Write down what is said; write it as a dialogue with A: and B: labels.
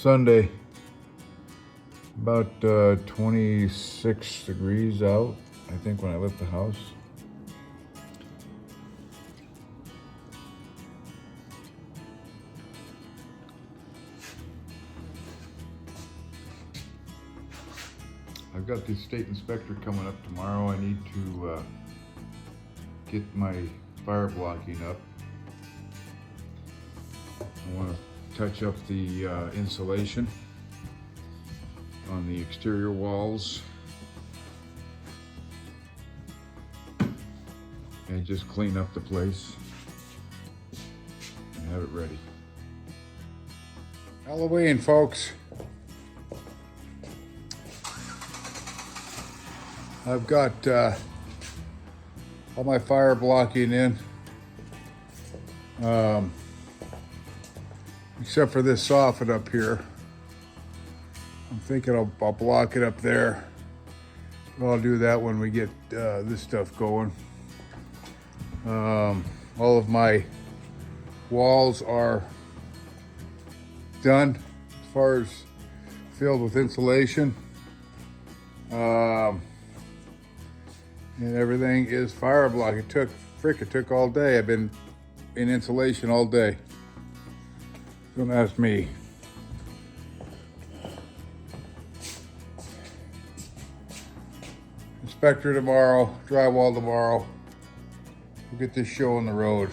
A: Sunday, about 26 degrees out, I think, when I left the house. I've got the state inspector coming up tomorrow. I need to get my fire blocking up. I want to touch up the insulation on the exterior walls and just clean up the place and have it ready. Halloween, folks. I've got all my fire blocking in, except for this soffit up here. I'm thinking I'll block it up there. I'll do that when we get this stuff going. All of my walls are done as far as filled with insulation. And everything is fire block. It took all day. I've been in insulation all day. Don't ask me. Inspector tomorrow, drywall tomorrow. We'll get this show on the road.